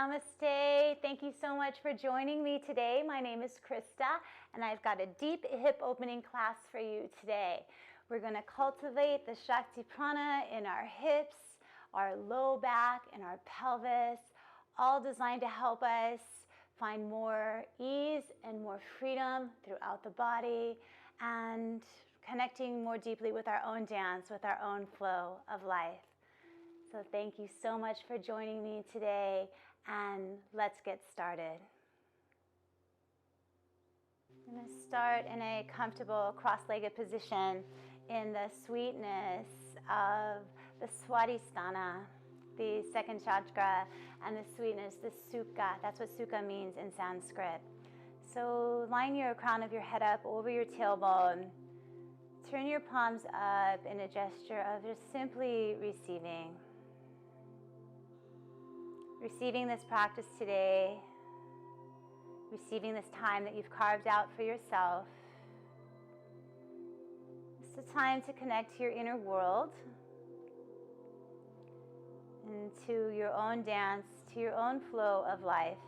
Namaste. Thank you so much for joining me today. My name is Krista, and I've got a deep hip opening class for you today. We're going to cultivate the shakti prana in our hips, our low back, and our pelvis, all designed to help us find more ease and more freedom throughout the body and connecting more deeply with our own dance, with our own flow of life. So thank you so much for joining me today, and let's get started. I'm going to start in a comfortable cross-legged position in the sweetness of the Swadhisthana, the second chakra, and the sweetness, the Sukha. That's what Sukha means in Sanskrit. So line your crown of your head up over your tailbone. Turn your palms up in a gesture of just simply receiving. Receiving this practice today, receiving this time that you've carved out for yourself. It's a time to connect to your inner world and to your own dance, to your own flow of life.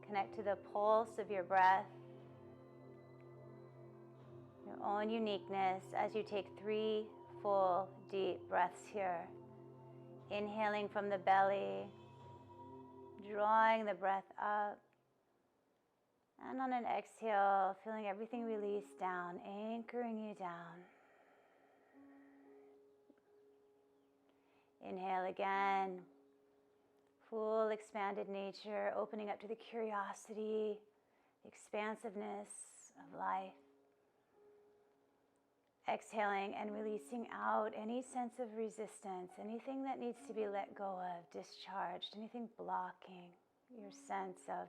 Connect to the pulse of your breath, your own uniqueness as you take 3 full deep breaths here. Inhaling from the belly, drawing the breath up, and on an exhale, feeling everything release down, anchoring you down. Inhale again, full expanded nature, opening up to the curiosity, the expansiveness of life. Exhaling and releasing out any sense of resistance, anything that needs to be let go of, discharged, anything blocking your sense of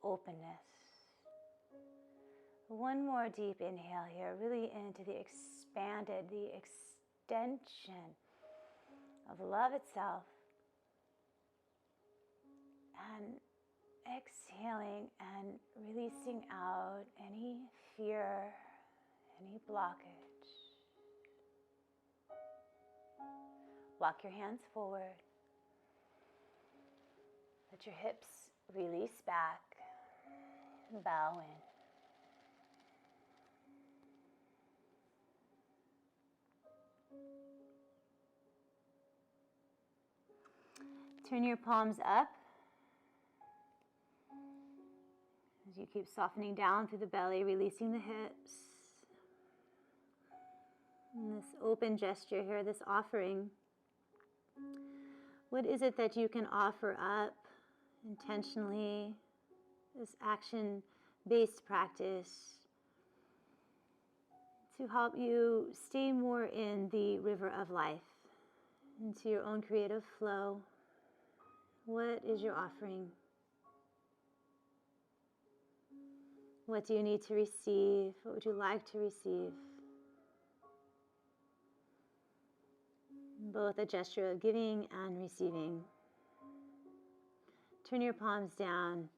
openness. One more deep inhale here, really into the expanded, the extension of love itself. And exhaling and releasing out any fear, any blockage. Walk your hands forward. Let your hips release back. Bow in. Turn your palms up as you keep softening down through the belly, releasing the hips. And this open gesture here, this offering. What is it that you can offer up intentionally, this action-based practice, to help you stay more in the river of life, into your own creative flow? What is your offering? What do you need to receive? What would you like to receive? Both a gesture of giving and receiving. Turn your palms down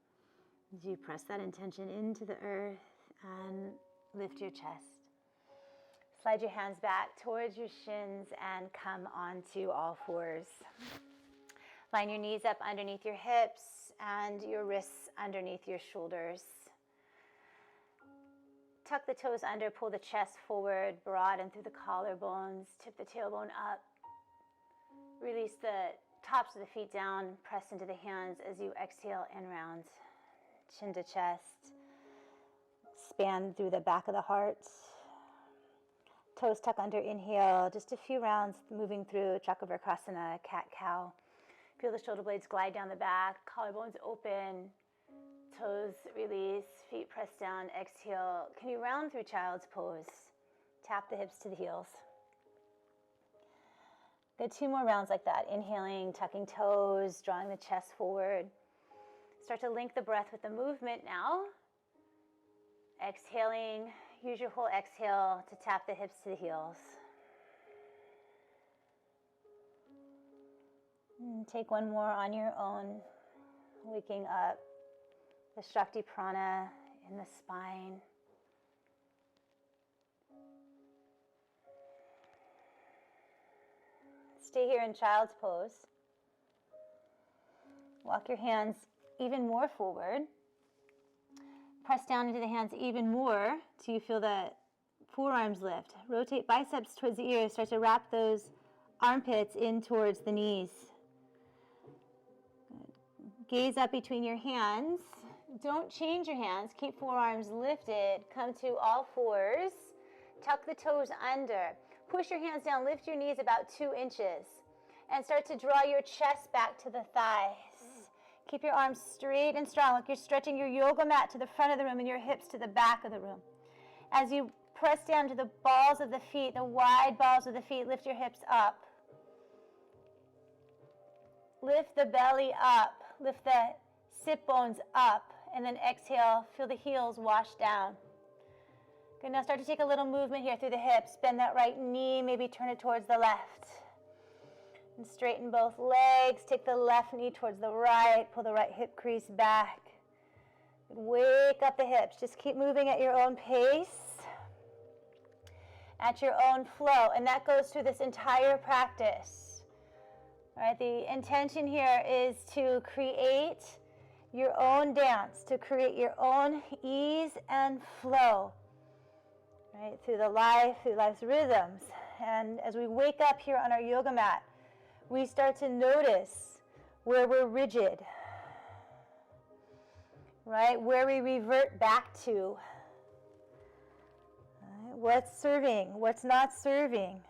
as you press that intention into the earth and lift your chest. Slide your hands back towards your shins and come onto all fours. Line your knees up underneath your hips and your wrists underneath your shoulders. Tuck the toes under, pull the chest forward, broaden through the collarbones, tip the tailbone up. Release the tops of the feet down, press into the hands as you exhale and round. Chin to chest. Span through the back of the heart. Toes tuck under, inhale. Just a few rounds moving through Chakravarkrasana, cat-cow. Feel the shoulder blades glide down the back, collarbones open. Toes release, feet press down, exhale. Can you round through child's pose? Tap the hips to the heels. Good, 2 more rounds like that. Inhaling, tucking toes, drawing the chest forward. Start to link the breath with the movement now. Exhaling, use your whole exhale to tap the hips to the heels. And take one more on your own, waking up the shakti prana in the spine. Stay here in child's pose. Walk your hands even more forward. Press down into the hands even more till you feel the forearms lift. Rotate biceps towards the ears. Start to wrap those armpits in towards the knees. Good. Gaze up between your hands. Don't change your hands. Keep forearms lifted. Come to all fours. Tuck the toes under. Push your hands down. Lift your knees about 2 inches. And start to draw your chest back to the thighs. Keep your arms straight and strong, like you're stretching your yoga mat to the front of the room and your hips to the back of the room. As you press down to the balls of the feet, the wide balls of the feet, lift your hips up. Lift the belly up. Lift the sit bones up. And then exhale, feel the heels wash down. Good, now start to take a little movement here through the hips. Bend that right knee, maybe turn it towards the left. And straighten both legs. Take the left knee towards the right. Pull the right hip crease back. Wake up the hips. Just keep moving at your own pace, at your own flow. And that goes through this entire practice. All right, the intention here is to create your own dance, to create your own ease and flow, right, through life's rhythms. And as we wake up here on our yoga mat, we start to notice where we're rigid, right? Where we revert back to. Right? What's serving, what's not serving.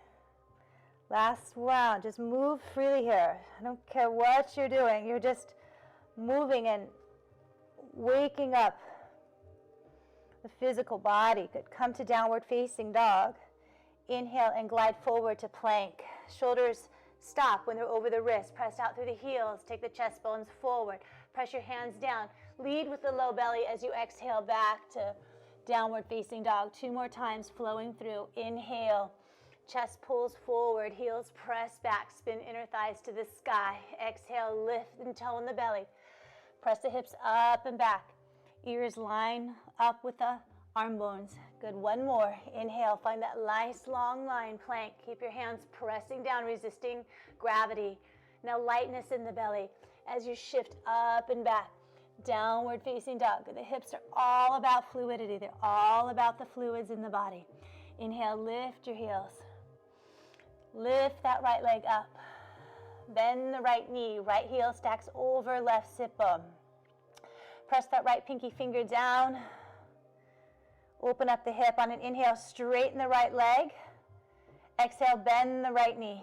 Last round, just move freely here. I don't care what you're doing. You're just moving and waking up the physical body. Good. Come to downward facing dog. Inhale and glide forward to plank. Shoulders stop when they're over the wrist. Press out through the heels. Take the chest bones forward. Press your hands down. Lead with the low belly as you exhale back to downward facing dog. 2 more times flowing through. Inhale. Chest pulls forward. Heels press back. Spin inner thighs to the sky. Exhale. Lift and tone the belly. Press the hips up and back. Ears line up with the arm bones. Good. 1 more. Inhale. Find that nice long line plank. Keep your hands pressing down, resisting gravity. Now lightness in the belly as you shift up and back. Downward facing dog. The hips are all about fluidity. They're all about the fluids in the body. Inhale. Lift your heels. Lift that right leg up. Bend the right knee. Right heel stacks over left sit bone. Press that right pinky finger down. Open up the hip on an inhale. Straighten the right leg. Exhale, bend the right knee.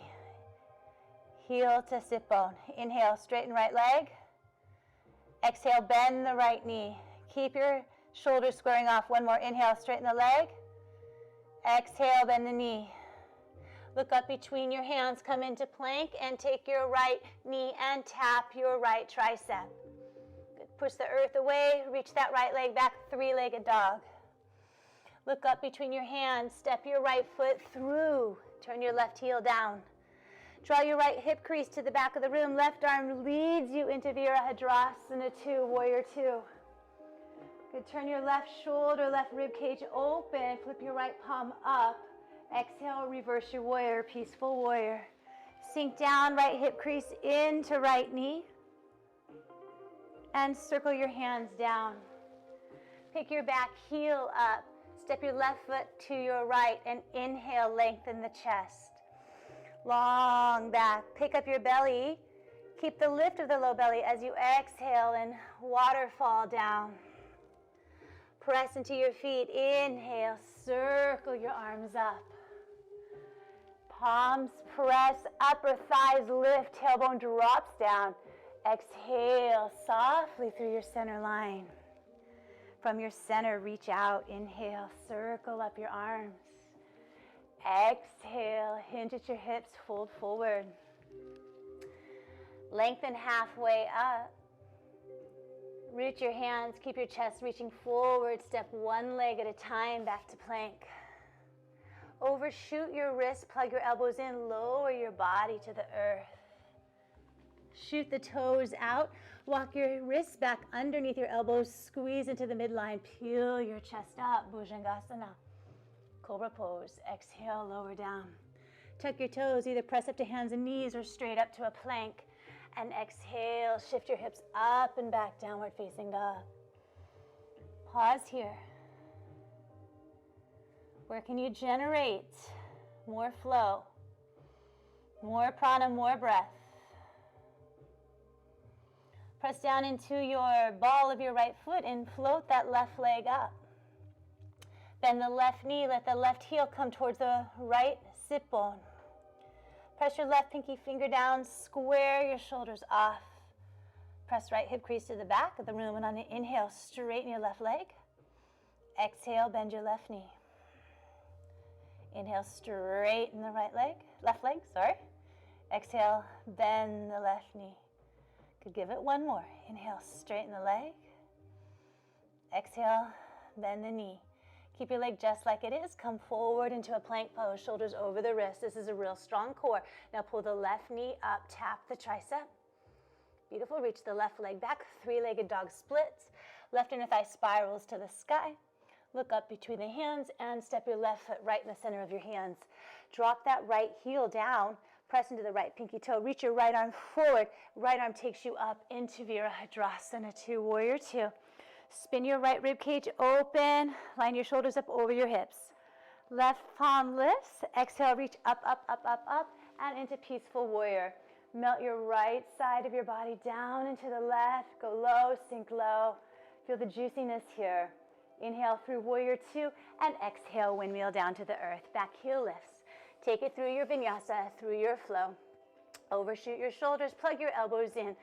Heel to sit bone. Inhale, straighten right leg. Exhale, bend the right knee. Keep your shoulders squaring off. 1 more. Inhale, straighten the leg. Exhale, bend the knee. Look up between your hands. Come into plank and take your right knee and tap your right tricep. Good. Push the earth away. Reach that right leg back. 3-legged dog. Look up between your hands. Step your right foot through. Turn your left heel down. Draw your right hip crease to the back of the room. Left arm leads you into Virabhadrasana 2, Warrior 2. Good. Turn your left shoulder, left rib cage open. Flip your right palm up. Exhale, reverse your warrior, peaceful warrior. Sink down, right hip crease into right knee. And circle your hands down. Pick your back heel up. Step your left foot to your right and inhale, lengthen the chest. Long back. Pick up your belly. Keep the lift of the low belly as you exhale and waterfall down. Press into your feet. Inhale, circle your arms up. Palms press, upper thighs lift, tailbone drops down. Exhale softly through your center line. From your center, reach out. Inhale, circle up your arms. Exhale, hinge at your hips, fold forward. Lengthen halfway up. Root your hands, keep your chest reaching forward. Step 1 leg at a time, back to plank. Overshoot your wrists, plug your elbows in, lower your body to the earth. Shoot the toes out, walk your wrists back underneath your elbows, squeeze into the midline, peel your chest up, Bhujangasana. Cobra pose, exhale, lower down. Tuck your toes, either press up to hands and knees or straight up to a plank. And exhale, shift your hips up and back, downward facing dog. Pause here. Where can you generate more flow, more prana, more breath? Press down into your ball of your right foot and float that left leg up. Bend the left knee, let the left heel come towards the right sit bone. Press your left pinky finger down, square your shoulders off. Press right hip crease to the back of the room, and on an inhale, straighten your left leg. Exhale, bend your left knee. Inhale, straighten the left leg. Exhale, bend the left knee. Could give it one more. Inhale, straighten the leg. Exhale, bend the knee. Keep your leg just like it is. Come forward into a plank pose, shoulders over the wrist. This is a real strong core. Now pull the left knee up, tap the tricep. Beautiful, reach the left leg back, three-legged dog splits. Left inner thigh spirals to the sky. Look up between the hands and step your left foot right in the center of your hands. Drop that right heel down, press into the right pinky toe, reach your right arm forward. Right arm takes you up into Virabhadrasana 2, Warrior 2. Spin your right rib cage open, line your shoulders up over your hips. Left palm lifts, exhale, reach up, up, up, up, up, and into Peaceful Warrior. Melt your right side of your body down into the left, go low, sink low. Feel the juiciness here. Inhale through Warrior 2, and exhale, windmill down to the earth. Back heel lifts. Take it through your vinyasa, through your flow. Overshoot your shoulders, plug your elbows in.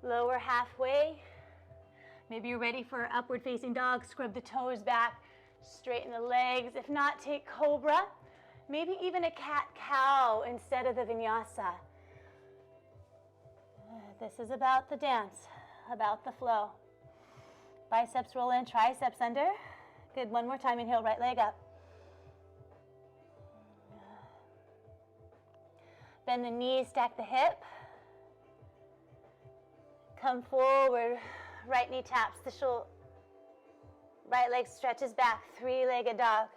Lower halfway. Maybe you're ready for upward facing dog. Scrub the toes back, straighten the legs. If not, take cobra. Maybe even a cat-cow instead of the vinyasa. This is about the dance, about the flow. Biceps roll in, triceps under. Good, one more time, inhale, right leg up. Bend the knees, stack the hip. Come forward, right knee taps the shoulder. Right leg stretches back, three-legged dog.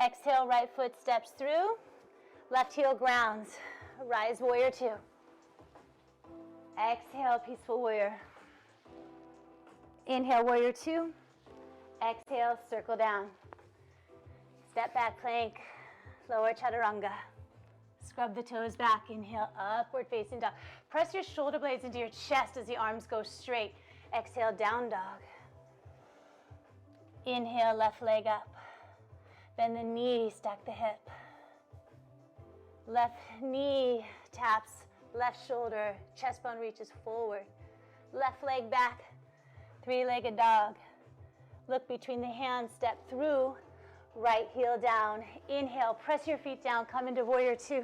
Exhale, right foot steps through. Left heel grounds, rise Warrior 2. Exhale, Peaceful Warrior. Inhale, Warrior 2. Exhale, circle down. Step back plank, lower chaturanga. Scrub the toes back, inhale, upward facing dog. Press your shoulder blades into your chest as the arms go straight. Exhale, down dog. Inhale, left leg up. Bend the knee, stack the hip. Left knee taps, left shoulder, chest bone reaches forward. Left leg back, three-legged dog. Look between the hands, step through. Right heel down. Inhale, press your feet down, come into Warrior 2.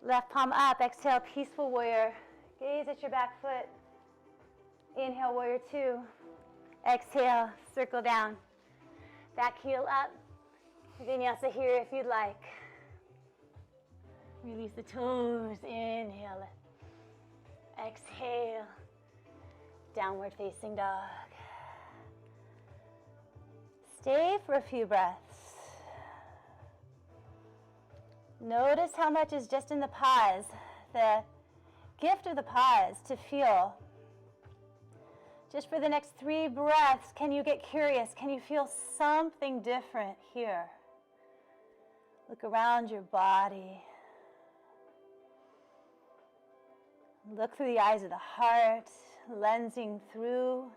Left palm up, exhale, Peaceful Warrior. Gaze at your back foot. Inhale, Warrior 2. Exhale, circle down. Back heel up. Vinyasa here if you'd like. Release the toes, inhale. Exhale, downward facing dog. Stay for a few breaths. Notice how much is just in the pause, the gift of the pause to feel. Just for the next 3 breaths, can you get curious? Can you feel something different here? Look around your body. Look through the eyes of the heart, lensing through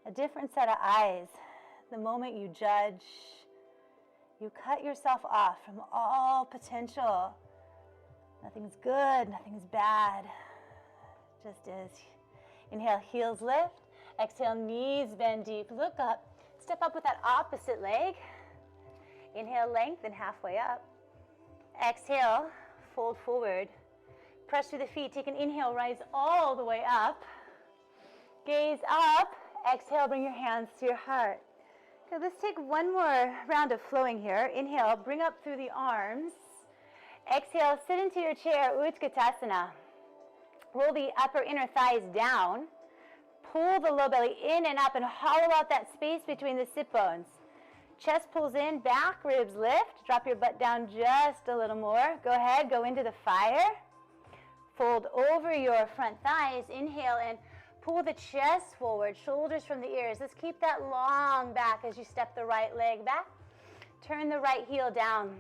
a different set of eyes. The moment you judge, you cut yourself off from all potential. Nothing's good, nothing's bad. Just is. Inhale, heels lift. Exhale, knees bend deep. Look up. Step up with that opposite leg. Inhale, lengthen halfway up. Exhale, fold forward. Press through the feet. Take an inhale, rise all the way up. Gaze up. Exhale, bring your hands to your heart. Okay, let's take one more round of flowing here. Inhale, bring up through the arms. Exhale, sit into your chair, Utkatasana. Roll the upper inner thighs down. Pull the low belly in and up and hollow out that space between the sit bones. Chest pulls in, back ribs lift. Drop your butt down just a little more. Go ahead, go into the fire. Fold over your front thighs. Inhale and pull the chest forward, shoulders from the ears. Let's keep that long back as you step the right leg back. Turn the right heel down.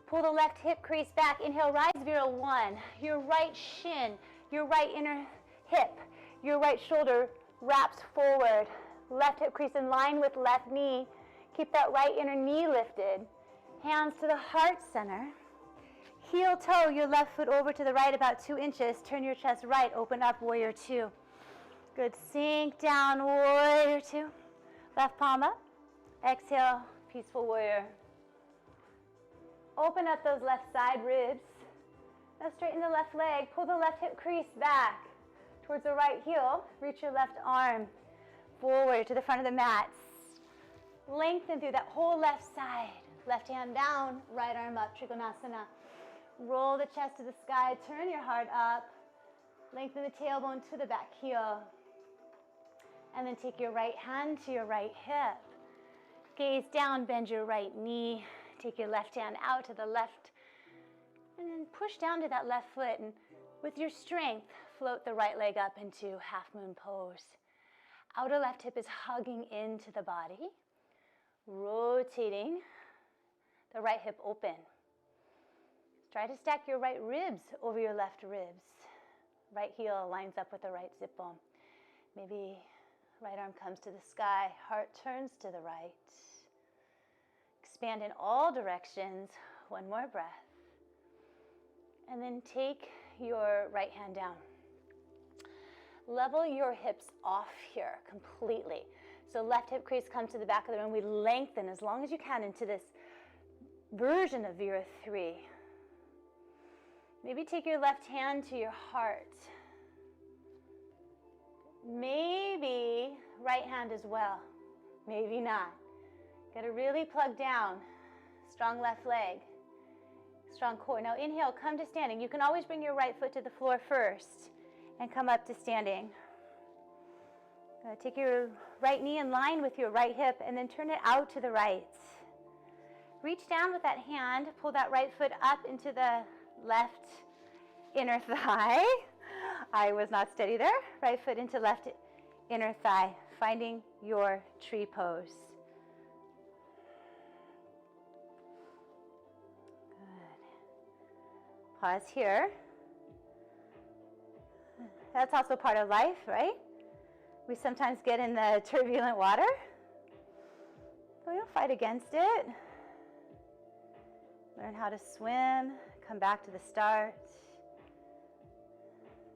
Pull the left hip crease back. Inhale, rise, Vira 1. Your right shin, your right inner hip, your right shoulder wraps forward. Left hip crease in line with left knee. Keep that right inner knee lifted. Hands to the heart center. Heel toe your left foot over to the right about 2 inches. Turn your chest right, open up, warrior 2. Good, sink down, warrior 2. Left palm up. Exhale, peaceful warrior. Open up those left side ribs. Now straighten the left leg. Pull the left hip crease back towards the right heel. Reach your left arm forward to the front of the mat. Lengthen through that whole left side. Left hand down, right arm up, Trikonasana. Roll the chest to the sky. Turn your heart up. Lengthen the tailbone to the back heel. And then take your right hand to your right hip. Gaze down, bend your right knee. Take your left hand out to the left. And then push down to that left foot. And with your strength, float the right leg up into half moon pose. Outer left hip is hugging into the body. Rotating the right hip open. Try to stack your right ribs over your left ribs. Right heel lines up with the right zip bone. Maybe right arm comes to the sky, heart turns to the right. Expand in all directions. One more breath. And then take your right hand down. Level your hips off here completely. So left hip crease comes to the back of the room. We lengthen as long as you can into this version of Vira 3. Maybe take your left hand to your heart. Maybe right hand as well. Maybe not. Got to really plug down. Strong left leg. Strong core. Now inhale, come to standing. You can always bring your right foot to the floor first and come up to standing. Take your right knee in line with your right hip and then turn it out to the right. Reach down with that hand. Pull that right foot up into the left inner thigh. I was not steady there. Right foot into left inner thigh, finding your tree pose. Good. Pause here. That's also part of life, right? We sometimes get in the turbulent water, but we don't fight against it. Learn how to swim, come back to the start.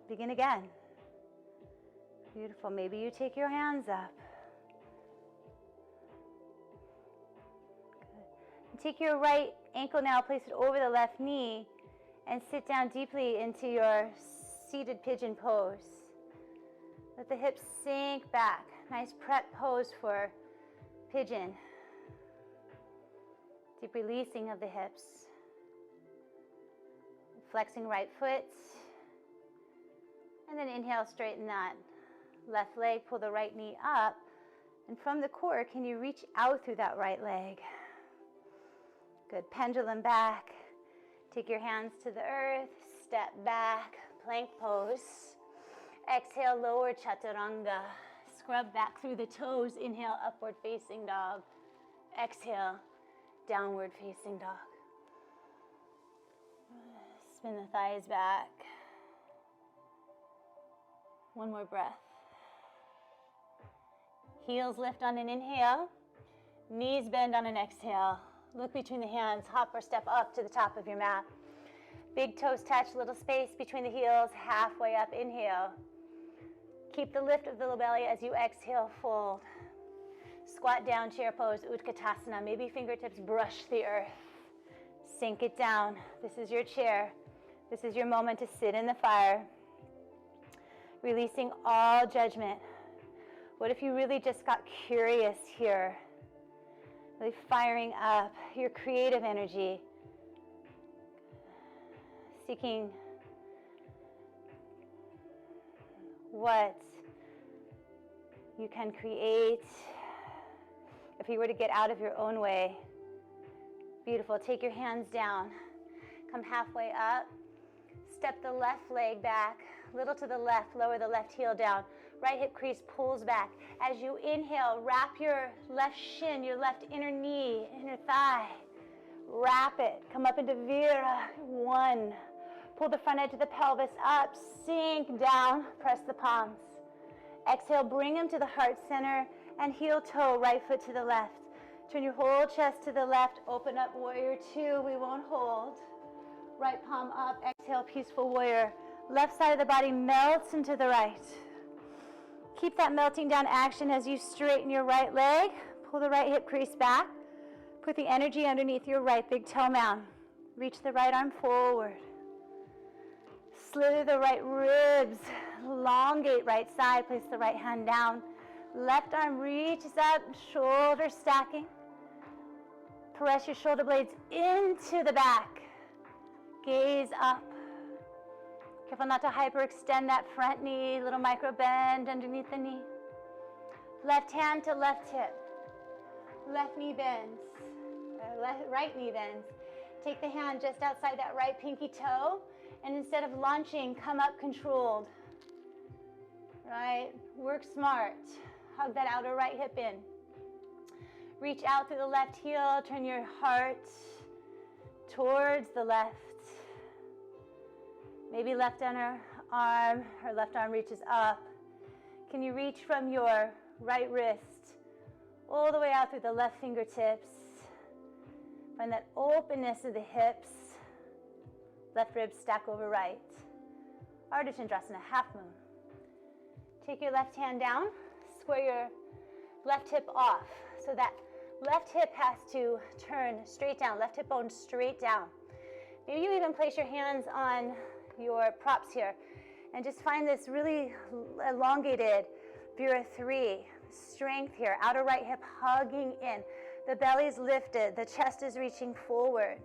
Begin again. Beautiful. Maybe you take your hands up. Good. And take your right ankle now, place it over the left knee, and sit down deeply into your seated pigeon pose. Let the hips sink back. Nice prep pose for pigeon. Deep releasing of the hips. Flexing right foot. And then inhale, straighten that left leg, pull the right knee up. And from the core, can you reach out through that right leg? Good, pendulum back. Take your hands to the earth, step back, plank pose. Exhale, lower chaturanga. Scrub back through the toes. Inhale, upward facing dog. Exhale, downward facing dog. Spin the thighs back. One more breath. Heels lift on an inhale. Knees bend on an exhale. Look between the hands. Hop or step up to the top of your mat. Big toes touch, little space between the heels. Halfway up, inhale. Keep the lift of the low belly as you exhale, fold. Squat down, chair pose, Utkatasana. Maybe fingertips brush the earth. Sink it down. This is your chair. This is your moment to sit in the fire. Releasing all judgment. What if you really just got curious here? Really firing up your creative energy. Seeking what you can create if you were to get out of your own way. Beautiful. Take your hands down. Come halfway up. Step the left leg back, little to the left, lower the left heel down. Right hip crease pulls back. As you inhale, wrap your left shin, your left inner knee, inner thigh. Wrap it. Come up into Vira. 1. Pull the front edge of the pelvis up. Sink down. Press the palms. Exhale, bring them to the heart center and heel toe, right foot to the left. Turn your whole chest to the left. Open up, warrior 2. We won't hold. Right palm up. Exhale, peaceful warrior. Left side of the body melts into the right. Keep that melting down action as you straighten your right leg. Pull the right hip crease back. Put the energy underneath your right big toe mound. Reach the right arm forward. Slither the right ribs. Elongate right side. Place the right hand down. Left arm reaches up, shoulders stacking. Press your shoulder blades into the back. Gaze up. Careful not to hyperextend that front knee. Little micro bend underneath the knee. Left hand to left hip. Left knee bends. Right knee bends. Take the hand just outside that right pinky toe, and instead of launching, come up controlled. Right? Work smart. Hug that outer right hip in. Reach out through the left heel. Turn your heart towards the left. Maybe left inner arm or left arm reaches up. Can you reach from your right wrist all the way out through the left fingertips? Find that openness of the hips. Left ribs stack over right. Ardha Chandrasana, half moon. Take your left hand down. Square your left hip off. So that left hip has to turn straight down. Left hip bone straight down. Maybe you even place your hands on your props here and just find this really elongated Vira 3. Strength here. Outer right hip hugging in. The belly's lifted. The chest is reaching forward.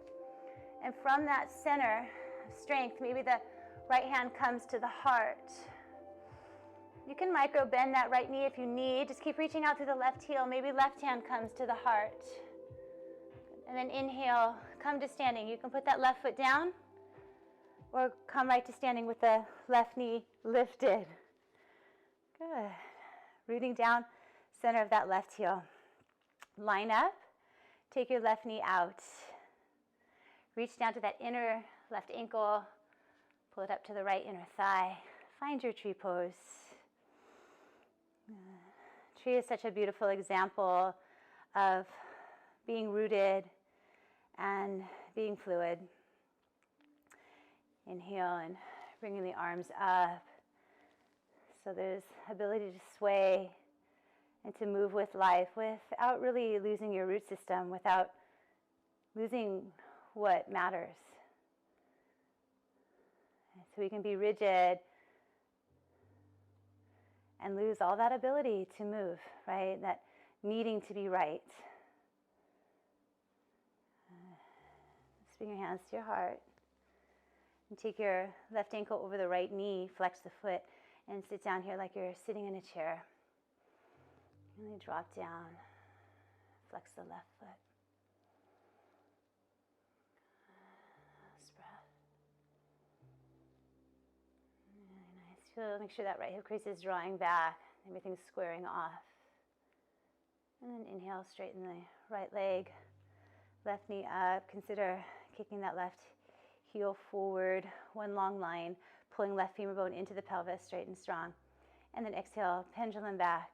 And from that center of strength, maybe the right hand comes to the heart. You can micro bend that right knee if you need. Just keep reaching out through the left heel. Maybe left hand comes to the heart. And then inhale, come to standing. You can put that left foot down or come right to standing with the left knee lifted. Good. Rooting down, center of that left heel. Line up. Take your left knee out. Reach down to that inner left ankle. Pull it up to the right inner thigh. Find your tree pose. Tree is such a beautiful example of being rooted and being fluid. Inhale and bringing the arms up. So there's ability to sway and to move with life without really losing your root system, without losing what matters. So we can be rigid and lose all that ability to move, right? That needing to be right. Just bring your hands to your heart. And take your left ankle over the right knee, flex the foot, and sit down here like you're sitting in a chair. And then drop down, flex the left foot. Last breath. Really nice. Feel, make sure that right hip crease is drawing back, everything's squaring off. And then inhale, straighten the right leg, left knee up. Consider kicking that left heel forward, one long line, pulling left femur bone into the pelvis, straight and strong. And then exhale, pendulum back,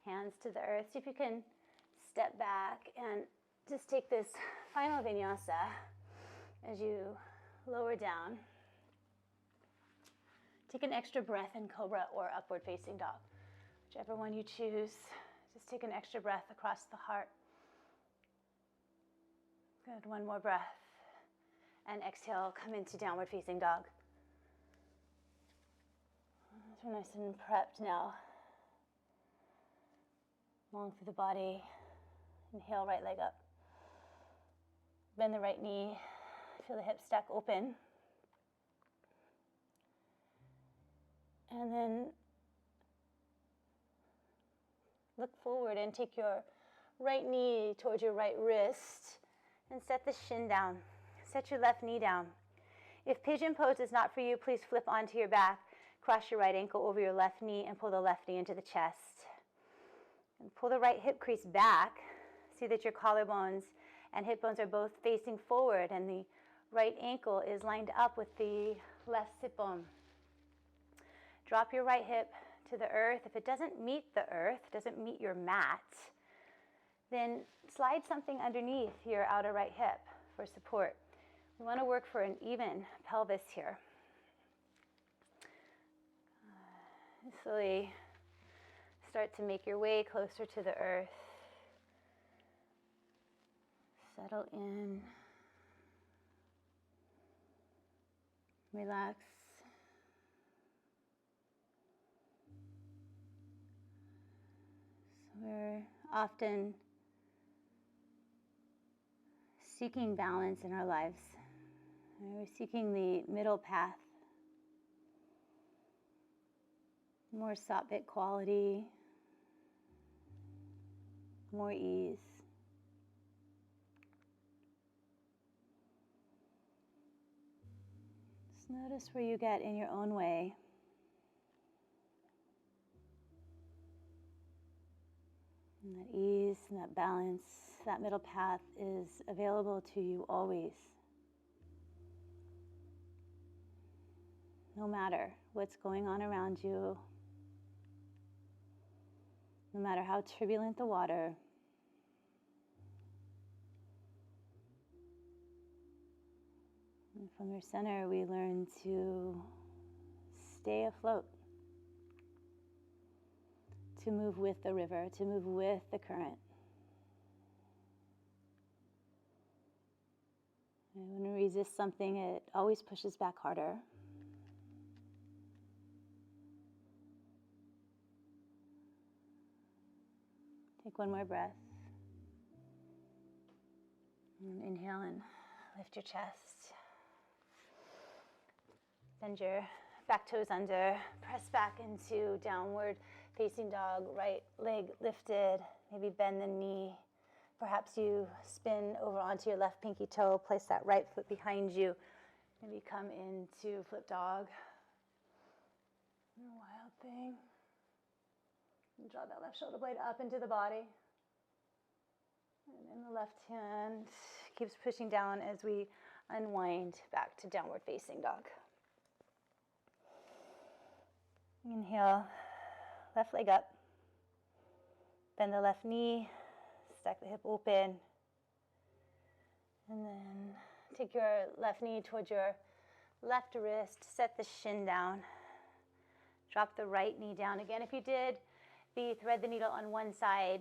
hands to the earth. See if you can step back and just take this final vinyasa as you lower down. Take an extra breath in cobra or upward facing dog, whichever one you choose. Just take an extra breath across the heart. Good, one more breath. And exhale, come into downward facing dog. So we're nice and prepped now. Long through the body. Inhale, right leg up. Bend the right knee. Feel the hips stack open. And then look forward and take your right knee towards your right wrist and set the shin down. Set your left knee down. If pigeon pose is not for you, please flip onto your back, cross your right ankle over your left knee, and pull the left knee into the chest. And pull the right hip crease back. See that your collarbones and hip bones are both facing forward, and the right ankle is lined up with the left sit bone. Drop your right hip to the earth. If it doesn't meet the earth, doesn't meet your mat, then slide something underneath your outer right hip for support. We want to work for an even pelvis here. Slowly start to make your way closer to the earth. Settle in. Relax. So we're often seeking balance in our lives. We're seeking the middle path. More sattvic quality, more ease. Just notice where you get in your own way. And that ease and that balance, that middle path is available to you always. No matter what's going on around you, no matter how turbulent the water, and from your center we learn to stay afloat, to move with the river, to move with the current. And when we resist something, it always pushes back harder. Take one more breath. And inhale and lift your chest. Bend your back toes under. Press back into downward facing dog. Right leg lifted. Maybe bend the knee. Perhaps you spin over onto your left pinky toe. Place that right foot behind you. Maybe come into flip dog. Wild thing. And draw that left shoulder blade up into the body. And then the left hand keeps pushing down as we unwind back to downward facing dog. Inhale, left leg up. Bend the left knee, stack the hip open. And then take your left knee towards your left wrist, set the shin down. Drop the right knee down. Again, if you did thread the needle on one side,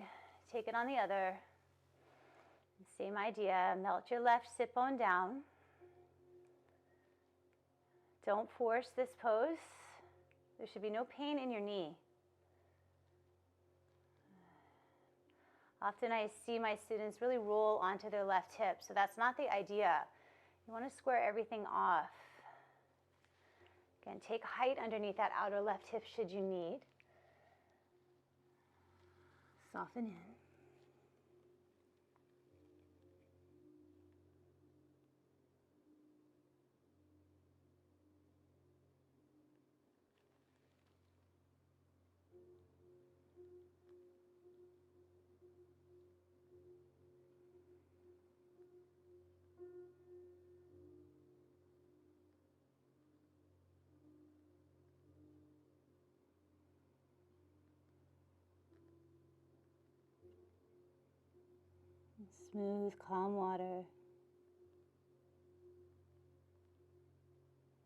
take it on the other. Same idea, melt your left sit bone down. Don't force this pose. There should be no pain in your knee. Often I see my students really roll onto their left hip, so that's not the idea. You want to square everything off. Again, take height underneath that outer left hip should you need. Soften in. Smooth, calm water.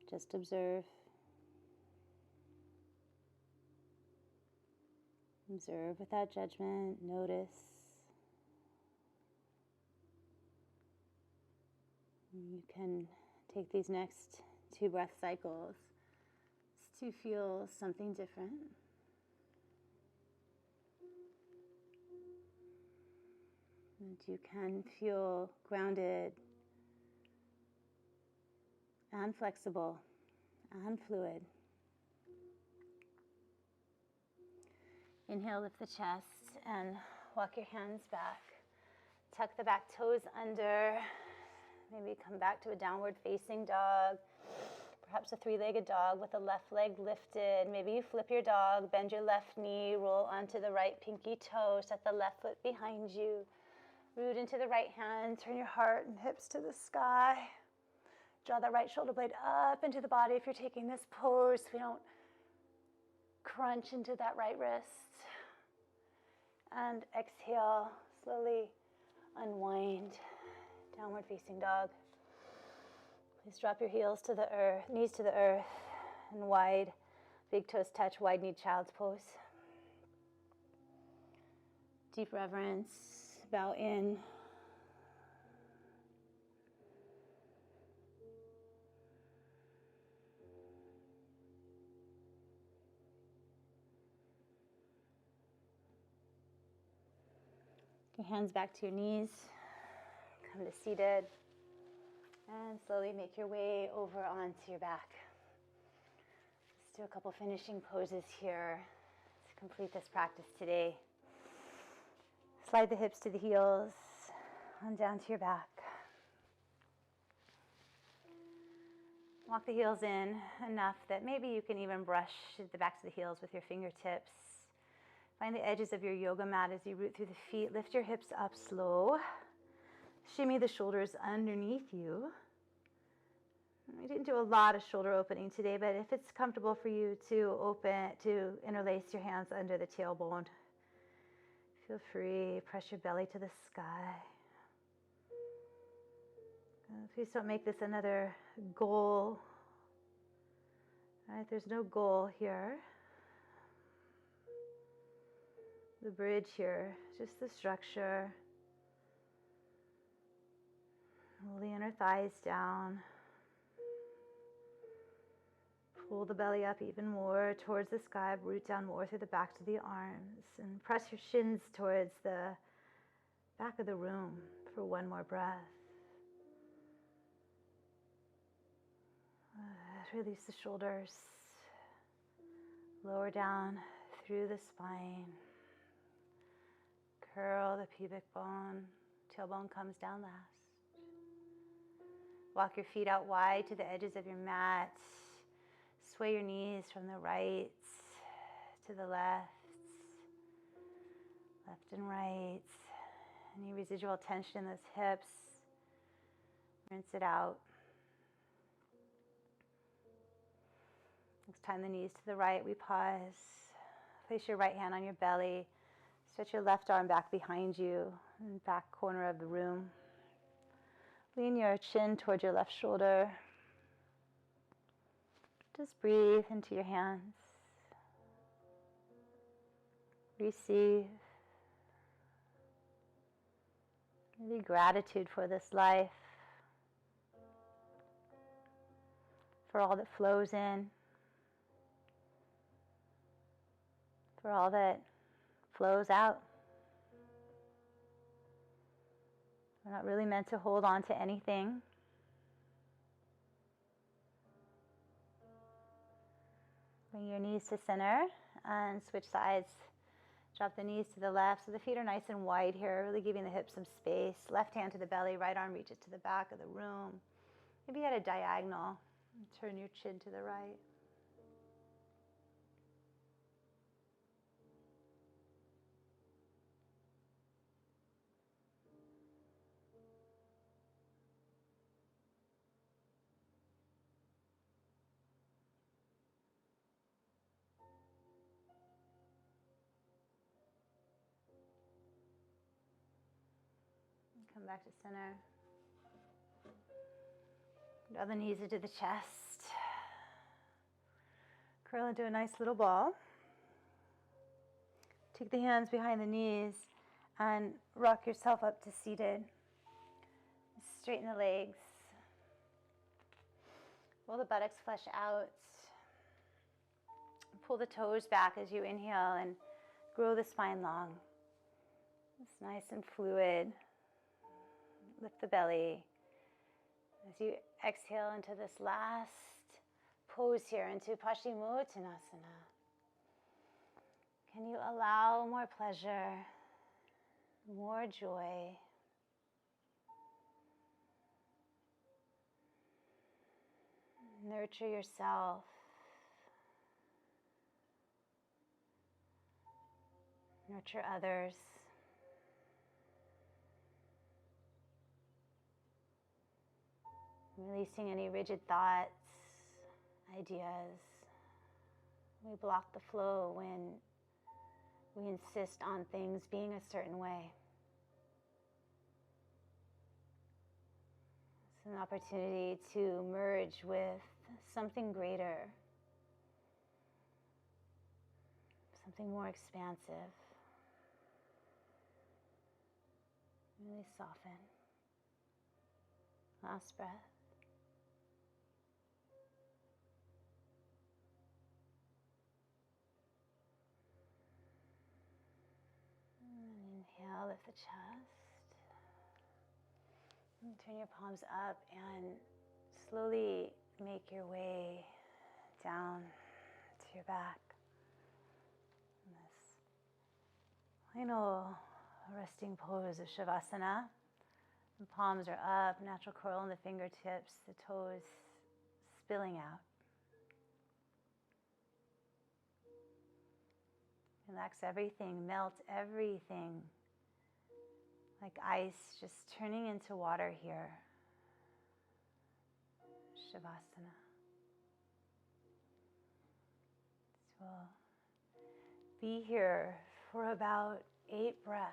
Just observe. Observe without judgment. Notice. You can take these next 2 breath cycles to feel something different. And you can feel grounded and flexible and fluid. Inhale, lift the chest and walk your hands back. Tuck the back toes under. Maybe come back to a downward facing dog. Perhaps a three-legged dog with the left leg lifted. Maybe you flip your dog, bend your left knee, roll onto the right pinky toe, set the left foot behind you. Root into the right hand, turn your heart and hips to the sky. Draw the right shoulder blade up into the body if you're taking this pose so we don't crunch into that right wrist. And exhale, slowly unwind, downward facing dog. Please drop your heels to the earth, knees to the earth, and wide, big toes touch, wide-kneed child's pose. Deep reverence, bow in. Your hands back to your knees, come to seated. And slowly make your way over onto your back. Let's do a couple finishing poses here to complete this practice today. Slide the hips to the heels, on down to your back. Walk the heels in enough that maybe you can even brush the backs of the heels with your fingertips. Find the edges of your yoga mat as you root through the feet. Lift your hips up slow. Shimmy the shoulders underneath you. We didn't do a lot of shoulder opening today, but if it's comfortable for you to interlace your hands under the tailbone, feel free. Press your belly to the sky. Please don't make this another goal. All right, there's no goal here. The bridge here, just the structure. Roll the inner thighs down. Pull the belly up even more towards the sky. Root down more through the backs of the arms. And press your shins towards the back of the room for one more breath. Release the shoulders. Lower down through the spine. Curl the pubic bone. Tailbone comes down last. Walk your feet out wide to the edges of your mat. Sway your knees from the right to the left and right. Any residual tension in those hips, rinse it out. Next time the knees to the right, we pause. Place your right hand on your belly. Stretch your left arm back behind you in the back corner of the room. Lean your chin towards your left shoulder. Just breathe into your hands. Receive. Maybe gratitude for this life, for all that flows in, for all that flows out. We're not really meant to hold on to anything. Bring your knees to center and switch sides. Drop the knees to the left so the feet are nice and wide here, really giving the hips some space. Left hand to the belly, right arm reaches to the back of the room. Maybe at a diagonal. Turn your chin to the right. Come back to center. Draw the knees into the chest. Curl into a nice little ball. Take the hands behind the knees and rock yourself up to seated. Straighten the legs. Roll the buttocks flesh out. Pull the toes back as you inhale and grow the spine long. It's nice and fluid. Lift the belly. As you exhale into this last pose here, into Paschimottanasana, can you allow more pleasure, more joy, Nurture yourself. Nurture others. Releasing any rigid thoughts, ideas. We block the flow when we insist on things being a certain way. It's an opportunity to merge with something greater, something more expansive. Really soften. Last breath. And inhale, lift the chest. And turn your palms up and slowly make your way down to your back. In this final resting pose of Shavasana. The palms are up, natural curl in the fingertips, the toes spilling out. Relax everything, melt everything. Like ice just turning into water here. Shavasana. So we'll be here for about 8 breaths.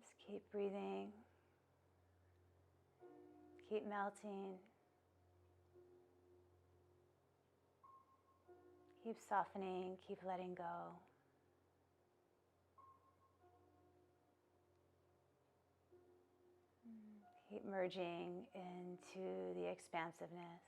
Just keep breathing, keep melting, keep softening, keep letting go. Keep merging into the expansiveness.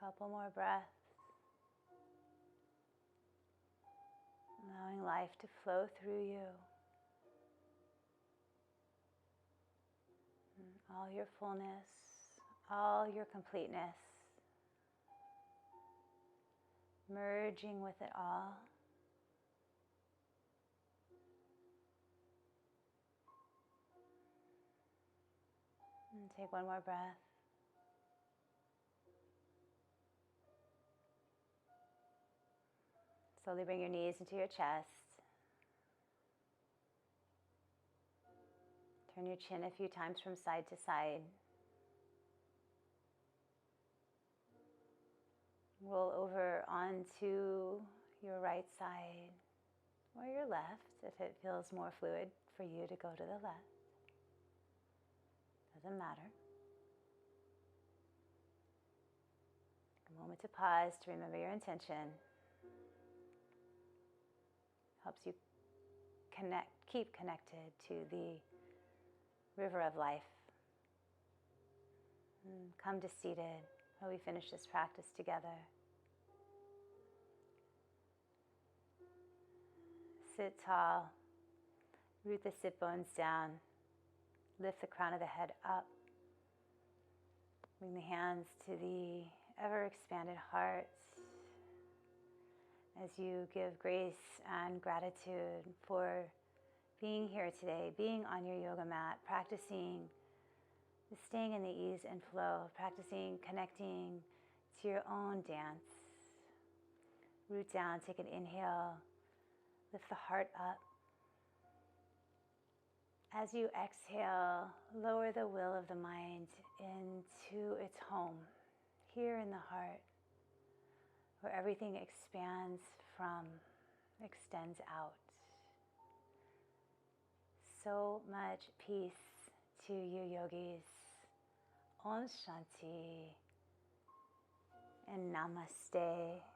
Couple more breaths. Allowing life to flow through you. All your fullness, all your completeness. Merging with it all. And take one more breath. Slowly bring your knees into your chest. Turn your chin a few times from side to side. Roll over onto your right side or your left if it feels more fluid for you to go to the left. Doesn't matter. Take a moment to pause to remember your intention. Helps you keep connected to the river of life. And come to seated while we finish this practice together. Sit tall, root the sit bones down, lift the crown of the head up. Bring the hands to the ever expanded heart as you give grace and gratitude for being here today, being on your yoga mat, practicing staying in the ease and flow, practicing connecting to your own dance. Root down, take an inhale, lift the heart up. As you exhale, lower the will of the mind into its home, here in the heart, where everything expands from, extends out. so much peace to you, yogis. Om Shanti and Namaste.